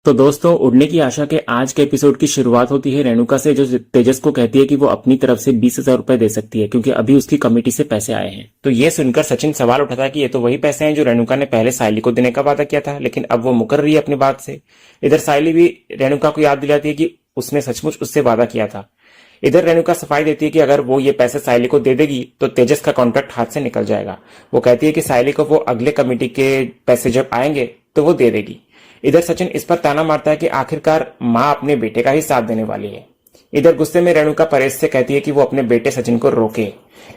तो दोस्तों, उड़ने की आशा के आज के एपिसोड की शुरुआत होती है रेणुका से, जो तेजस को कहती है कि वो अपनी तरफ से 20,000 रुपए दे सकती है क्योंकि अभी उसकी कमेटी से पैसे आए हैं। तो ये सुनकर सचिन सवाल उठाता है कि ये तो वही पैसे हैं जो रेणुका ने पहले सायली को देने का वादा किया था, लेकिन अब वो मुकर रही है अपनी बात से। इधर सायली भी रेणुका को याद दिलाती है कि उसने सचमुच उससे वादा किया था। इधर रेणुका सफाई देती है कि अगर वो ये पैसे सायली को दे देगी तो तेजस का कॉन्ट्रैक्ट हाथ से निकल जाएगा। वो कहती है कि सायली को वो अगले कमेटी के पैसे जब आएंगे तो वो दे देगी। इधर सचिन इस पर ताना मारता है कि आखिरकार माँ अपने बेटे का ही साथ देने वाली है। इधर गुस्से में रेणुका परेश से कहती है कि वो अपने बेटे सचिन को रोके।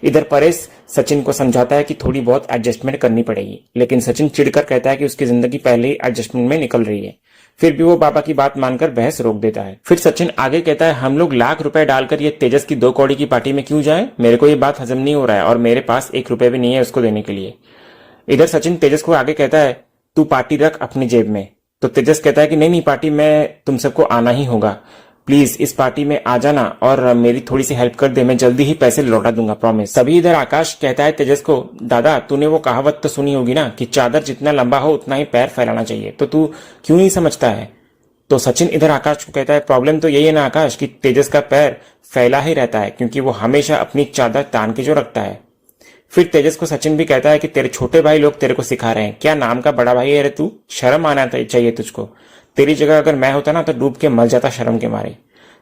इधर परेश सचिन को समझाता है कि थोड़ी बहुत एडजस्टमेंट करनी पड़ेगी, लेकिन सचिन चिढ़कर कहता है कि उसकी जिंदगी पहले ही एडजस्टमेंट में निकल रही है। फिर भी वो बाबा की बात मानकर बहस रोक देता है। फिर सचिन आगे कहता है, हम लोग लाख रुपए डालकर ये तेजस की 2 कौड़ी की पार्टी में क्यों जाए? मेरे को ये बात हजम नहीं हो रहा है और मेरे पास 1 रुपए भी नहीं है उसको देने के लिए। इधर सचिन तेजस को आगे कहता है, तू पार्टी रख अपनी जेब में। तो तेजस कहता है कि नहीं, पार्टी में तुम सबको आना ही होगा, प्लीज इस पार्टी में आ जाना और मेरी थोड़ी सी हेल्प कर दे, मैं जल्दी ही पैसे लौटा दूंगा, प्रॉमिस। तभी इधर आकाश कहता है तेजस को, दादा तूने वो कहावत तो सुनी होगी ना कि चादर जितना लंबा हो उतना ही पैर फैलाना चाहिए, तो तू क्यों नहीं समझता है? तो सचिन इधर आकाश को कहता है, प्रॉब्लम तो यही है ना आकाश कि तेजस का पैर फैला ही रहता है क्योंकि वो हमेशा अपनी चादर तान के जो रखता है। फिर तेजस को सचिन भी कहता है कि तेरे छोटे भाई लोग तेरे को सिखा रहे हैं, क्या नाम का बड़ा भाई है रे तू? शर्म आना चाहिए तुझको। तेरी जगह अगर मैं होता ना तो डूब के मर जाता शर्म के मारे।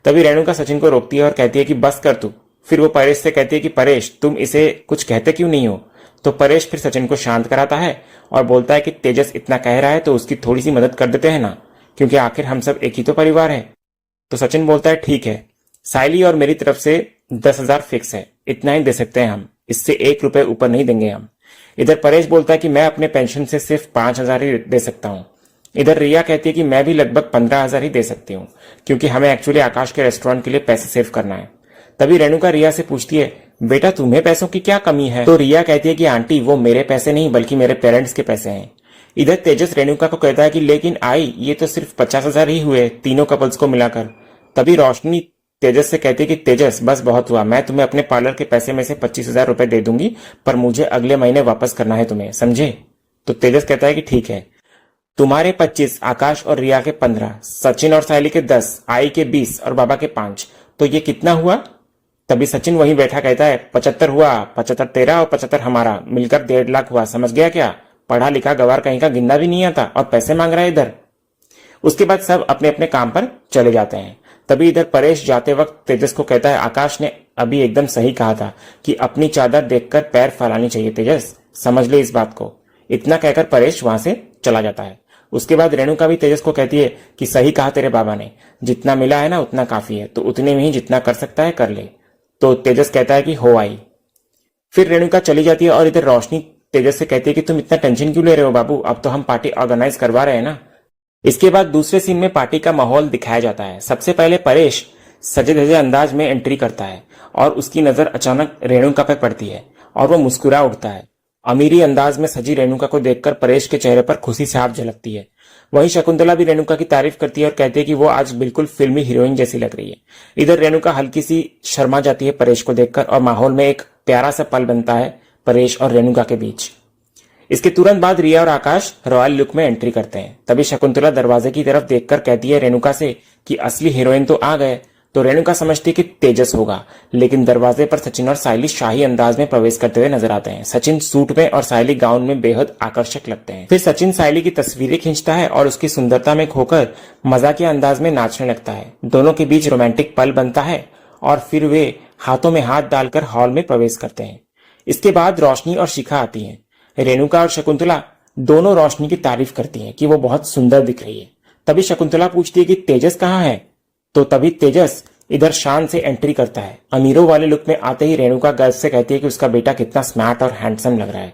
तभी रेणुका सचिन को रोकती है और कहती है कि बस कर तू। फिर वो परेश से कहती है कि परेश तुम इसे कुछ कहते क्यों नहीं हो? तो परेश फिर सचिन को शांत कराता है और बोलता है कि तेजस इतना कह रहा है तो उसकी थोड़ी सी मदद कर देते हैं ना, क्योंकि आखिर हम सब एक ही तो परिवार है। तो सचिन बोलता है, ठीक है, सायली और मेरी तरफ से 10,000 फिक्स है, इतना ही दे सकते हैं हम, इससे 1 रुपए ऊपर नहीं देंगे हम। इधर परेश बोलता है कि मैं अपने पेंशन से सिर्फ 5,000 ही दे सकता हूँ। इधर रिया कहती है कि मैं भी लगभग 15,000 ही दे सकती हूँ, क्योंकि हमें एक्चुअली आकाश के रेस्टोरेंट के लिए पैसे सेव करना है। तभी रेणुका रिया से पूछती है, बेटा तुम्हें पैसों की क्या कमी है? तो रिया कहती है कि आंटी वो मेरे पैसे नहीं बल्कि मेरे पेरेंट्स के पैसे हैं। इधर तेजस रेणुका को कहता है कि लेकिन आई ये तो सिर्फ 50,000 ही हुए तीनों कपल्स को मिलाकर। तभी रोशनी तेजस से कहती है कि तेजस बस बहुत हुआ, मैं तुम्हें अपने पार्लर के पैसे में से 25,000 रुपए दे दूंगी, पर मुझे अगले महीने वापस करना है तुम्हें, समझे? तो तेजस कहता है कि ठीक है, तुम्हारे 25, आकाश और रिया के 15, सचिन और सायली के 10, आई के 20 और बाबा के 5, तो ये कितना हुआ? तभी सचिन वहीं बैठा कहता है, 75 हुआ, 75 तेरा और 75 हमारा, मिलकर 1.5 लाख हुआ, समझ गया क्या? पढ़ा लिखा गवार कहीं का गिनना भी नहीं आता और पैसे मांग रहा है इधर। उसके बाद सब अपने अपने काम पर चले जाते हैं। तभी इधर परेश जाते वक्त तेजस को कहता है, आकाश ने अभी एकदम सही कहा था कि अपनी चादर देखकर पैर फैलानी चाहिए तेजस, समझ ले इस बात को। इतना कहकर परेश वहां से चला जाता है। उसके बाद रेणुका भी तेजस को कहती है कि सही कहा तेरे बाबा ने, जितना मिला है ना उतना काफी है, तो उतने में ही जितना कर सकता है कर ले। तो तेजस कहता है कि हो आई। फिर रेणुका चली जाती है और इधर रोशनी तेजस से कहती है कि तुम इतना टेंशन क्यों ले रहे हो बाबू, अब तो हम पार्टी ऑर्गेनाइज करवा रहे हैं ना। इसके बाद दूसरे सीन में पार्टी का माहौल दिखाया जाता है। सबसे पहले परेश सजे धजे अंदाज में एंट्री करता है और उसकी नजर अचानक रेणुका पर पड़ती है और वो मुस्कुरा उठता है। अमीरी अंदाज में सजी रेणुका को देखकर परेश के चेहरे पर खुशी साफ झलकती है। वहीं शकुंतला भी रेणुका की तारीफ करती है और कहती है कि वो आज बिल्कुल फिल्मी हीरोइन जैसी लग रही है। इधर रेणुका हल्की सी शर्मा जाती है परेश को देखकर और माहौल में एक प्यारा सा पल बनता है परेश और रेणुका के बीच। इसके तुरंत बाद रिया और आकाश रॉयल लुक में एंट्री करते हैं। तभी शकुंतला दरवाजे की तरफ देखकर कहती है रेणुका से कि असली हीरोइन तो आ गए। तो रेणुका समझती है कि तेजस होगा, लेकिन दरवाजे पर सचिन और सायली शाही अंदाज में प्रवेश करते हुए नजर आते हैं। सचिन सूट में और सायली गाउन में बेहद आकर्षक लगते हैं। फिर सचिन सायली की तस्वीरें खींचता है और उसकी सुंदरता में खोकर मजाकिया अंदाज में नाचने लगता है। दोनों के बीच रोमांटिक पल बनता है और फिर वे हाथों में हाथ डालकर हॉल में प्रवेश करते हैं। इसके बाद रोशनी और शिखा आती है। रेणुका और शकुंतला दोनों रोशनी की तारीफ करती हैं कि वो बहुत सुंदर दिख रही है। तभी शकुंतला पूछती है कि तेजस कहाँ है? तो तभी तेजस इधर शान से एंट्री करता है। अमीरों वाले लुक में आते ही रेणुका गर्व से कहती है कि उसका बेटा कितना स्मार्ट और हैंडसम लग रहा है।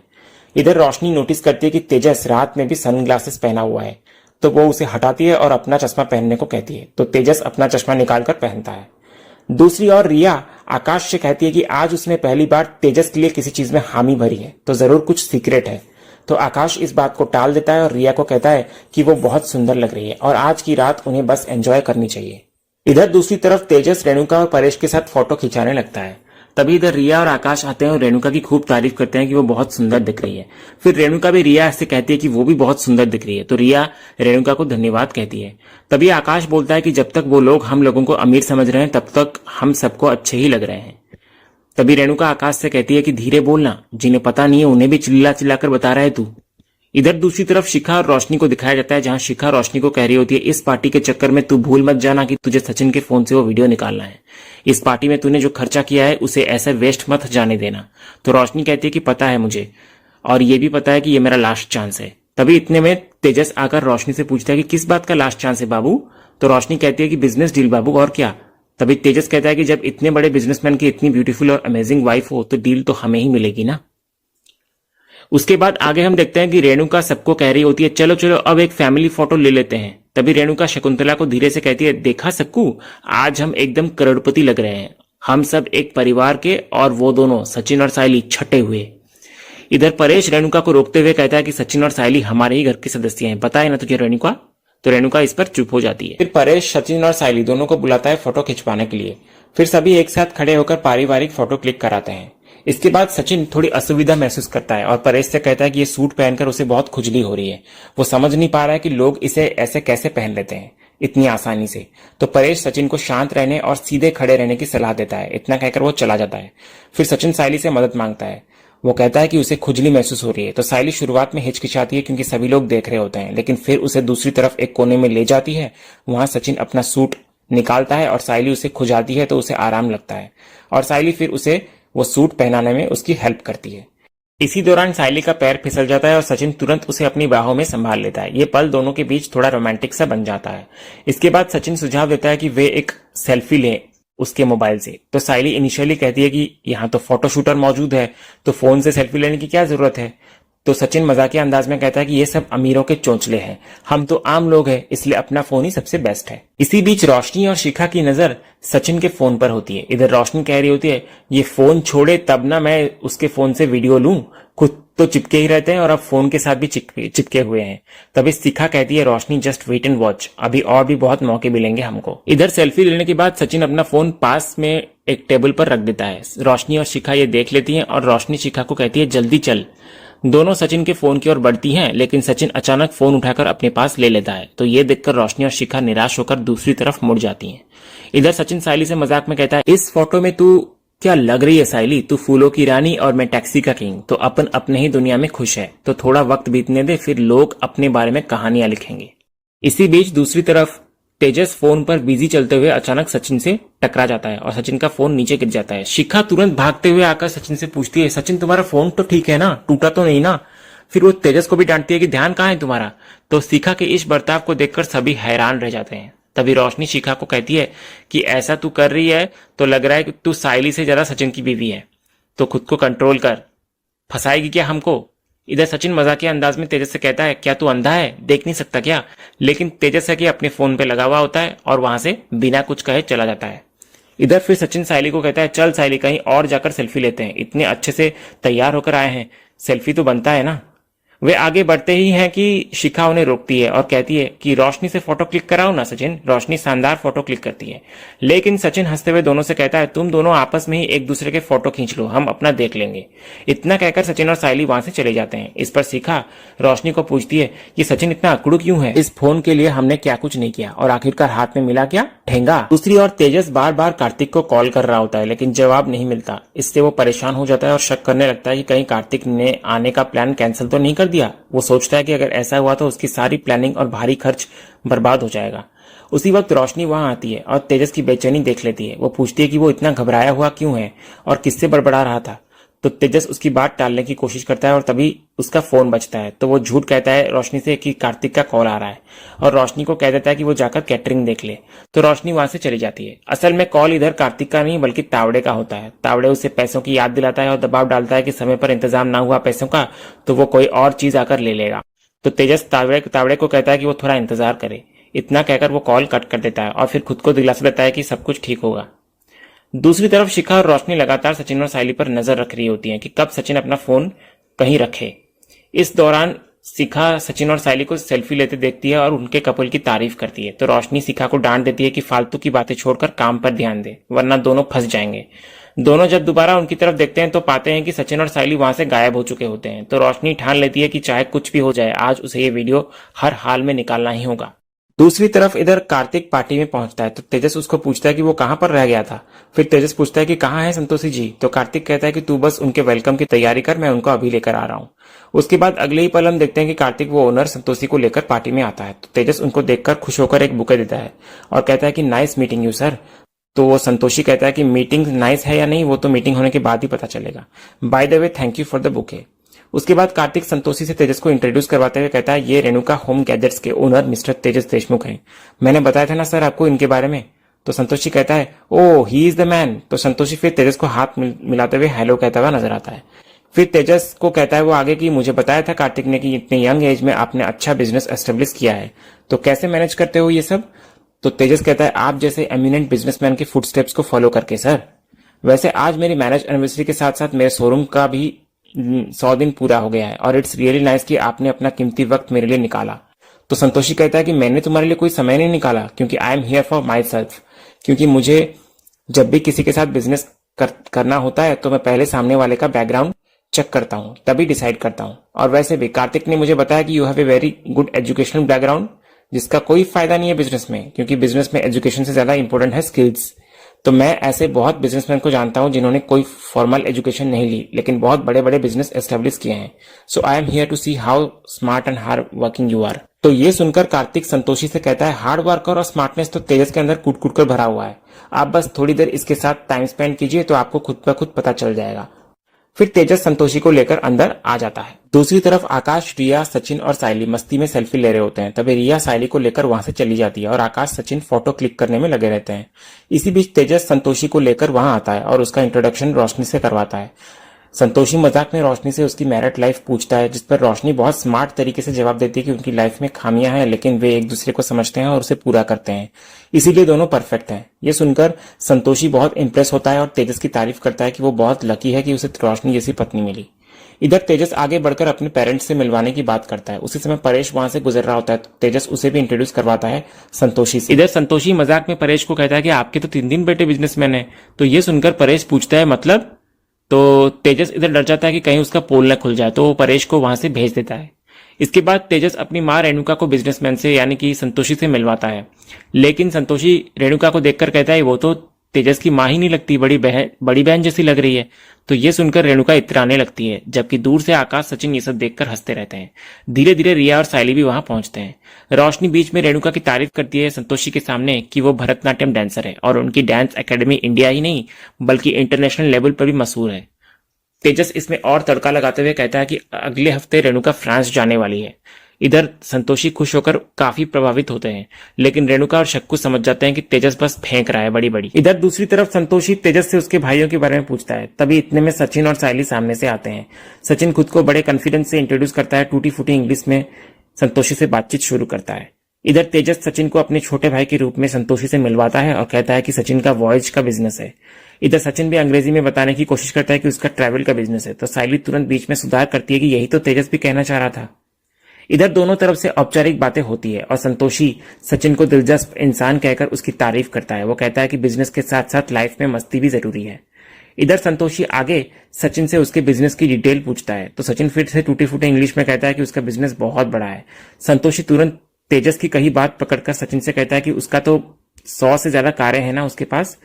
इधर रोशनी नोटिस करती है कि तेजस रात में भी सनग्लासेस पहना हुआ है, तो वो उसे हटाती है और अपना चश्मा पहनने को कहती है। तो तेजस अपना चश्मा निकालकर पहनता है। दूसरी ओर रिया आकाश से कहती है कि आज उसने पहली बार तेजस के लिए किसी चीज में हामी भरी है, तो जरूर कुछ सीक्रेट है। तो आकाश इस बात को टाल देता है और रिया को कहता है कि वो बहुत सुंदर लग रही है और आज की रात उन्हें बस एंजॉय करनी चाहिए। इधर दूसरी तरफ तेजस रेणुका और परेश के साथ फोटो खिंचाने लगता है। तभी इधर रिया और आकाश आते हैं और रेणुका की खूब तारीफ करते हैं कि वो बहुत सुंदर दिख रही है। फिर रेणुका भी रिया से कहती है कि वो भी बहुत सुंदर दिख रही है, तो रिया रेणुका को धन्यवाद कहती है। तभी आकाश बोलता है कि जब तक वो लोग हम लोगों को अमीर समझ रहे हैं तब तक हम सबको अच्छे ही लग रहे हैं। तभी रेणुका आकाश से कहती है कि धीरे बोलना, जिन्हें पता नहीं है उन्हें भी चिल्ला चिल्लाकर बता रहा है तू। इधर दूसरी तरफ शिखा और रोशनी को दिखाया जाता है, जहां शिखा रोशनी को कह रही होती है इस पार्टी के चक्कर में तू भूल मत जाना कि तुझे सचिन के फोन से वो वीडियो निकालना है। इस पार्टी में तूने जो खर्चा किया है उसे ऐसे वेस्ट मत जाने देना। तो रोशनी कहती है कि पता है मुझे, और ये भी पता है कि ये मेरा लास्ट चांस है। तभी इतने में तेजस आकर रोशनी से पूछता है कि किस बात का लास्ट चांस है बाबू। तो रोशनी कहती है कि बिजनेस डील बाबू, और क्या। तभी तेजस कहता है कि जब इतने बड़े बिजनेसमैन की इतनी ब्यूटीफुल और अमेजिंग वाइफ हो तो डील तो हमें ही मिलेगी ना। उसके बाद आगे हम देखते हैं कि रेणुका सबको कह रही होती है चलो चलो अब एक फैमिली फोटो ले लेते हैं। तभी रेणुका शकुंतला को धीरे से कहती है देखा सक्कू, आज हम एकदम करोड़पति लग रहे हैं, हम सब एक परिवार के और वो दोनों सचिन और सायली छठे हुए। इधर परेश रेणुका को रोकते हुए कहता है कि सचिन और सायली हमारे ही घर के सदस्य हैं, पता है ना तुझे रेणुका। तो रेणुका इस पर चुप हो जाती है। फिर परेश सचिन और सायली दोनों को बुलाता है फोटो खिंचवाने के लिए। फिर सभी एक साथ खड़े होकर पारिवारिक फोटो क्लिक कराते हैं। इसके बाद सचिन थोड़ी असुविधा महसूस करता है और परेश से कहता है कि ये सूट पहनकर उसे बहुत खुजली हो रही है। वो समझ नहीं पा रहा है कि लोग इसे ऐसे कैसे पहन लेते हैं इतनी आसानी से। तो परेश सचिन को शांत रहने और सीधे खड़े रहने की सलाह देता है। इतना कहकर वो चला जाता है। फिर सचिन सायली से मदद मांगता है। वो कहता है कि उसे खुजली महसूस हो रही है। तो सायली शुरुआत में हिचकिचाती है क्योंकि सभी लोग देख रहे होते हैं, लेकिन फिर उसे दूसरी तरफ एक कोने में ले जाती है। वहां सचिन अपना सूट निकालता है और सायली उसे खुजाती है तो उसे आराम लगता है और सायली फिर उसे वो सूट पहनाने में उसकी हेल्प करती है। इसी दौरान सायली का पैर फिसल जाता है और सचिन तुरंत उसे अपनी बाहों में संभाल लेता है। ये पल दोनों के बीच थोड़ा रोमांटिक सा बन जाता है। इसके बाद सचिन सुझाव देता है कि वे एक सेल्फी लें उसके मोबाइल से। तो सायली इनिशियली कहती है कि यहाँ तो फोटो शूटर मौजूद है, तो फोन से सेल्फी लेने की क्या जरूरत है। तो सचिन मजाकिया अंदाज में कहता है कि ये सब अमीरों के चोंचले हैं, हम तो आम लोग हैं, इसलिए अपना फोन ही सबसे बेस्ट है। इसी बीच रोशनी और शिखा की नजर सचिन के फोन पर होती है। इधर रोशनी कह रही होती है ये फोन छोड़े तब ना मैं उसके फोन से वीडियो लूं, खुद तो चिपके ही रहते हैं और अब फोन के साथ भी चिपके हुए हैं। तभी शिखा कहती है रोशनी जस्ट वेट एंड वॉच, अभी और भी बहुत मौके मिलेंगे हमको। इधर सेल्फी लेने के बाद सचिन अपना फोन पास में एक टेबल पर रख देता है। रोशनी और शिखा ये देख लेती है और रोशनी शिखा को कहती है जल्दी चल। दोनों सचिन के फोन की ओर बढ़ती हैं, लेकिन सचिन अचानक फोन उठाकर अपने पास ले लेता है। तो ये देखकर रोशनी और शिखा निराश होकर दूसरी तरफ मुड़ जाती हैं। इधर सचिन सायली से मजाक में कहता है इस फोटो में तू क्या लग रही है सायली, तू फूलों की रानी और मैं टैक्सी का किंग, तो अपन अपने ही दुनिया में खुश है, तो थोड़ा वक्त बीतने दे फिर लोग अपने बारे में कहानियां लिखेंगे। इसी बीच दूसरी तरफ तेजस फोन पर बिजी चलते हुए अचानक सचिन से टकरा जाता है और सचिन का फोन नीचे गिर जाता है। शिखा तुरंत भागते हुए आकर सचिन से पूछती है सचिन तुम्हारा फोन तो ठीक है ना, टूटा तो नहीं ना। फिर वो तेजस को भी डांटती है कि ध्यान कहाँ है तुम्हारा। तो शिखा के इस बर्ताव को देखकर सभी हैरान रह जाते हैं। तभी रोशनी शिखा को कहती है कि ऐसा तू कर रही है तो लग रहा है कि तू सायली से ज्यादा सचिन की बीवी है, तो खुद को कंट्रोल कर, फंसाएगी क्या हमको। इधर सचिन मजाकिया अंदाज में तेजस से कहता है क्या तू अंधा है, देख नहीं सकता क्या। लेकिन तेजस है कि अपने फोन पे लगा हुआ होता है और वहां से बिना कुछ कहे चला जाता है। इधर फिर सचिन सायली को कहता है चल सायली कहीं और जाकर सेल्फी लेते हैं, इतने अच्छे से तैयार होकर आए हैं, सेल्फी तो बनता है ना। वे आगे बढ़ते ही हैं कि शिखा उन्हें रोकती है और कहती है कि रोशनी से फोटो क्लिक कराओ ना सचिन, रोशनी शानदार फोटो क्लिक करती है। लेकिन सचिन हंसते हुए दोनों से कहता है तुम दोनों आपस में ही एक दूसरे के फोटो खींच लो, हम अपना देख लेंगे। इतना कहकर सचिन और सायली वहां से चले जाते हैं। इस पर शिखा रोशनी को पूछती है कि सचिन इतना अकड़ू क्यों है, इस फोन के लिए हमने क्या कुछ नहीं किया और आखिरकार हाथ में मिला क्या, ठेंगा। दूसरी ओर तेजस बार बार कार्तिक को कॉल कर रहा होता है लेकिन जवाब नहीं मिलता। इससे वो परेशान हो जाता है और शक करने लगता है कि कहीं कार्तिक ने आने का प्लान कैंसिल तो नहीं कर दिया। वो सोचता है कि अगर ऐसा हुआ तो उसकी सारी प्लानिंग और भारी खर्च बर्बाद हो जाएगा। उसी वक्त रोशनी वहां आती है और तेजस की बेचैनी देख लेती है। वो पूछती है कि वो इतना घबराया हुआ क्यों है और किससे बड़बड़ा रहा था। तो तेजस उसकी बात टालने की कोशिश करता है और तभी उसका फोन बजता है। तो वो झूठ कहता है रोशनी से कि कार्तिक का कॉल आ रहा है और रोशनी को कह देता है कि वो जाकर कैटरिंग देख ले। तो रोशनी वहां से चली जाती है। असल में कॉल इधर कार्तिक का नहीं बल्कि तावड़े का होता है। तावड़े उसे पैसों की याद दिलाता है और दबाव डालता है कि समय पर इंतजाम ना हुआ पैसों का तो वो कोई और चीज आकर ले लेगा। तो तेजस तावड़े को कहता है कि वो थोड़ा इंतजार करे। इतना कहकर वो कॉल कट कर देता है और फिर खुद को दिलासा देता है कि सब कुछ ठीक होगा। दूसरी तरफ शिखा और रोशनी लगातार सचिन और सायली पर नजर रख रही होती हैं कि कब सचिन अपना फोन कहीं रखे। इस दौरान शिखा सचिन और सायली को सेल्फी लेते देखती है और उनके कपल की तारीफ करती है। तो रोशनी शिखा को डांट देती है कि फालतू की बातें छोड़कर काम पर ध्यान दे वरना दोनों फंस जाएंगे। दोनों जब दोबारा उनकी तरफ देखते हैं तो पाते हैं कि सचिन और सायली वहां से गायब हो चुके होते हैं। तो रोशनी ठान लेती है कि चाहे कुछ भी हो जाए, आज उसे ये वीडियो हर हाल में निकालना ही होगा। दूसरी तरफ इधर कार्तिक पार्टी में पहुंचता है तो तेजस उसको पूछता है कि वो कहां पर रह गया था। फिर तेजस पूछता है कि कहां है संतोषी जी। तो कार्तिक कहता है कि तू बस उनके वेलकम की तैयारी कर, मैं उनको अभी लेकर आ रहा हूं। उसके बाद अगले ही पल हम देखते हैं कि कार्तिक वो ओनर संतोषी को लेकर पार्टी में आता है। तो तेजस उनको देखकर खुश होकर एक बुके देता है और कहता है कि नाइस मीटिंग यू सर। तो वो संतोषी कहता है कि मीटिंग नाइस है या नहीं वो तो मीटिंग होने के बाद ही पता चलेगा। By the way thank you for the bouquet. उसके बाद कार्तिक संतोषी से तेजस को इंट्रोड्यूस करवाते हुए कहता है ये रेणुका होम गैजेट्स के ओनर मिस्टर तेजस देशमुख हैं। मैंने बताया था ना सर आपको इनके बारे में। तो संतोषी कहता है ओह ही इज द मैन। तो संतोषी फिर तेजस को हाथ मिलाते हुए हेलो कहता हुआ नजर आता है। फिर तेजस को कहता है वो आगे कि मुझे बताया था कार्तिक ने कि इतने यंग एज में आपने अच्छा बिजनेस एस्टेब्लिश किया है, तो कैसे मैनेज करते हो ये सब। तो तेजस कहता है आप जैसे एमिनेंट बिजनेसमैन के फुटस्टेप्स को फॉलो करके सर। वैसे आज मेरी मैरिज एनिवर्सरी के साथ साथ मेरे शोरूम का भी 100 दिन पूरा हो गया है और इट्स रियली नाइस कि आपने अपना कीमती वक्त मेरे लिए निकाला। तो संतोषी कहता है कि मैंने तुम्हारे लिए कोई समय नहीं निकाला क्योंकि आई am here for my self, क्योंकि मुझे जब भी किसी के साथ बिजनेस करना होता है तो मैं पहले सामने वाले का बैकग्राउंड चेक करता हूँ, तभी डिसाइड करता हूँ। और वैसे भी कार्तिक ने मुझे बताया कि you have a very good educational background, जिसका कोई फायदा नहीं है बिजनेस में, क्योंकि बिजनेस में एजुकेशन से ज्यादा इंपॉर्टेंट है स्किल्स। तो मैं ऐसे बहुत बिजनेसमैन को जानता हूं जिन्होंने कोई फॉर्मल एजुकेशन नहीं ली लेकिन बहुत बड़े बड़े बिजनेस एस्टेब्लिश किए हैं। So I am here to see how smart and hard working you are. तो ये सुनकर कार्तिक संतोषी से कहता है हार्ड वर्कर और स्मार्टनेस तो तेजस के अंदर कूट कूट कर भरा हुआ है, आप बस थोड़ी देर इसके साथ टाइम स्पेंड कीजिए तो आपको खुद ब खुद पता चल जाएगा। फिर तेजस संतोषी को लेकर अंदर आ जाता है। दूसरी तरफ आकाश, रिया, सचिन और सायली मस्ती में सेल्फी ले रहे होते हैं। तभी रिया सायली को लेकर वहां से चली जाती है और आकाश सचिन फोटो क्लिक करने में लगे रहते हैं। इसी बीच तेजस संतोषी को लेकर वहां आता है और उसका इंट्रोडक्शन रोशनी से करवाता है। संतोषी मजाक में रोशनी से उसकी मैरिड लाइफ पूछता है, जिस पर रोशनी बहुत स्मार्ट तरीके से जवाब देती है कि उनकी लाइफ में खामियां हैं लेकिन वे एक दूसरे को समझते हैं और उसे पूरा करते हैं, इसीलिए दोनों परफेक्ट हैं। ये सुनकर संतोषी बहुत इंप्रेस होता है और तेजस की तारीफ करता है कि वो बहुत लकी है कि उसे रोशनी जैसी पत्नी मिली। इधर तेजस आगे बढ़कर अपने पेरेंट्स से मिलवाने की बात करता है। उसी समय परेश वहां से गुजर रहा होता है तो तेजस उसे भी इंट्रोड्यूस करवाता है संतोषी से। इधर संतोषी मजाक में परेश को कहता है कि आपके तो 3 बेटे बिजनेसमैन हैं। तो ये सुनकर परेश पूछता है मतलब। तो तेजस इधर डर जाता है कि कहीं उसका पोल न खुल जाए, तो वो परेश को वहां से भेज देता है। इसके बाद तेजस अपनी मां रेणुका को बिजनेसमैन से यानी कि संतोषी से मिलवाता है, लेकिन संतोषी रेणुका को देखकर कहता है वो तो तेजस की मां ही नहीं लगती, बड़ी बहन जैसी लग रही है। तो ये सुनकर रेणुका इतराने लगती है, जबकि दूर से आकाश सचिन ये सब देखकर हंसते रहते हैं। धीरे धीरे रिया और सायली भी वहां पहुंचते हैं। रोशनी बीच में रेणुका की तारीफ करती है संतोषी के सामने कि वो भरतनाट्यम डांसर है और उनकी डांस एकेडमी इंडिया ही नहीं बल्कि इंटरनेशनल लेवल पर भी मशहूर है। तेजस इसमें और तड़का लगाते हुए कहता है कि अगले हफ्ते रेणुका फ्रांस जाने वाली है। इधर संतोषी खुश होकर काफी प्रभावित होते हैं, लेकिन रेणुका और शक्कू समझ जाते हैं कि तेजस बस फेंक रहा है बड़ी बड़ी। इधर दूसरी तरफ संतोषी तेजस से उसके भाइयों के बारे में पूछता है। तभी इतने में सचिन और सायली सामने से आते हैं। सचिन खुद को बड़े कॉन्फिडेंस से इंट्रोड्यूस करता है, टूटी फूटी इंग्लिश में संतोषी से बातचीत शुरू करता है। इधर तेजस सचिन को अपने छोटे भाई के रूप में संतोषी से मिलवाता है और कहता है कि सचिन का वॉयज का बिजनेस है। इधर सचिन भी अंग्रेजी में बताने की कोशिश करता है कि उसका ट्रैवल का बिजनेस है। तो सायली तुरंत बीच में सुधार करती है कि यही तो तेजस भी कहना चाह रहा था। इधर दोनों तरफ से औपचारिक बातें होती है और संतोषी सचिन को दिलचस्प इंसान कहकर उसकी तारीफ करता है। वो कहता है कि बिजनेस के साथ साथ लाइफ में मस्ती भी जरूरी है। इधर संतोषी आगे सचिन से उसके बिजनेस की डिटेल पूछता है तो सचिन फिर से टूटी फूटे इंग्लिश में कहता है कि उसका बिजनेस बहुत बड़ा है। संतोषी तुरंत तेजस की कही बात पकड़कर सचिन से कहता है कि उसका तो 100 से ज्यादा कारें हैं ना उसके पास।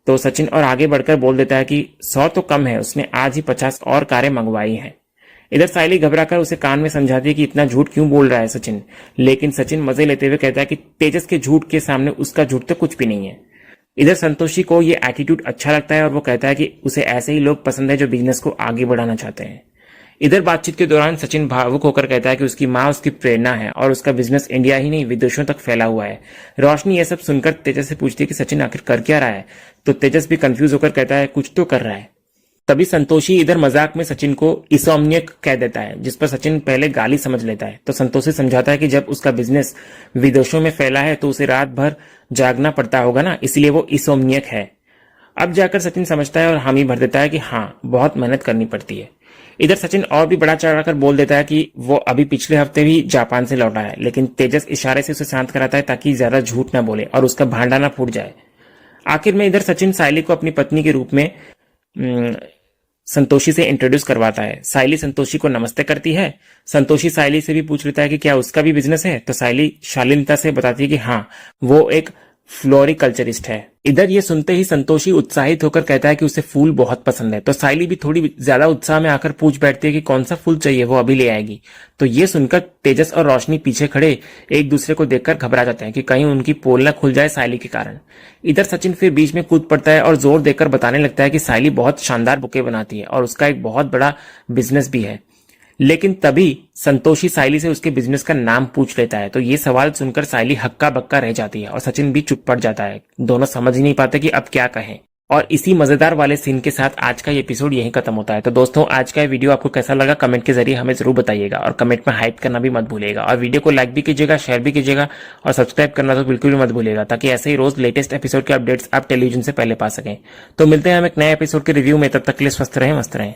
तो सचिन और आगे बढ़कर बोल देता है कि 100 तो कम है, उसने आज ही 50 और कारें मंगवाई हैं। इधर सायली घबराकर उसे कान में समझाती है कि इतना झूठ क्यों बोल रहा है सचिन, लेकिन सचिन मजे लेते हुए कहता है कि तेजस के झूठ के सामने उसका झूठ तो कुछ भी नहीं है। इधर संतोषी को ये एटीट्यूड अच्छा लगता है और वो कहता है कि उसे ऐसे ही लोग पसंद है जो बिजनेस को आगे बढ़ाना चाहते हैं। इधर बातचीत के दौरान सचिन भावुक होकर कहता है कि उसकी माँ उसकी प्रेरणा है और उसका बिजनेस इंडिया ही नहीं विदेशों तक फैला हुआ है। रोशनी ये सब सुनकर तेजस से पूछती है कि सचिन आखिर कर क्या रहा है। तो तेजस भी कंफ्यूज होकर कहता है कुछ तो कर रहा है। तभी संतोषी इधर मजाक में सचिन को इसोमनियक कह देता है, जिस पर सचिन पहले गाली समझ लेता है। तो संतोषी समझाता है कि जब उसका बिजनेस विदेशों में फैला है तो उसे रात भर जागना पड़ता होगा ना, इसलिए वो इसोमनियक है। अब जाकर सचिन समझता है और हामी भर देता है कि हाँ, बहुत मेहनत करनी पड़ती है। इधर सचिन और भी बड़ा चढ़ाकर बोल देता है कि वो अभी पिछले हफ्ते भी जापान से लौटा है, लेकिन तेजस इशारे से उसे शांत कराता है ताकि ज्यादा झूठ ना बोले और उसका भांडा ना फूट जाए। आखिर में इधर सचिन सायली को अपनी पत्नी के रूप में संतोषी से इंट्रोड्यूस करवाता है। साइली संतोषी को नमस्ते करती है। संतोषी साइली से भी पूछ लेता है कि क्या उसका भी बिजनेस है, तो साइली शालीनता से बताती है कि हाँ, वो एक फ्लोरिकल्चरिस्ट है। इधर ये सुनते ही संतोषी उत्साहित होकर कहता है कि उसे फूल बहुत पसंद है, तो साइली भी थोड़ी ज्यादा उत्साह में आकर पूछ बैठती है कि कौन सा फूल चाहिए, वो अभी ले आएगी। तो ये सुनकर तेजस और रोशनी पीछे खड़े एक दूसरे को देखकर घबरा जाते हैं कि कहीं उनकी पोल न खुल जाए साइली के कारण। इधर सचिन फिर बीच में कूद पड़ता है और जोर देकर बताने लगता है कि साइली बहुत शानदार बुके बनाती है और उसका एक बहुत बड़ा बिजनेस भी है। लेकिन तभी संतोषी साइली से उसके बिजनेस का नाम पूछ लेता है, तो ये सवाल सुनकर साइली हक्का बक्का रह जाती है और सचिन भी चुप पड़ जाता है। दोनों समझ ही नहीं पाते कि अब क्या कहें। और इसी मजेदार वाले सीन के साथ आज का ये एपिसोड यहीं खत्म होता है। तो दोस्तों, आज का ये वीडियो आपको कैसा लगा कमेंट के जरिए हमें जरूर बताइएगा और कमेंट में हाइप करना भी मत भूलिएगा और वीडियो को लाइक भी कीजिएगा, शेयर भी कीजिएगा और सब्सक्राइब करना तो बिल्कुल भी मत भूलिएगा, ताकि ऐसे ही रोज लेटेस्ट एपिसोड के अपडेट्स आप टेलीविजन से पहले पा सकें। तो मिलते हैं हम एक नए एपिसोड के रिव्यू में, तब तक के लिए स्वस्थ रहें, मस्त रहें।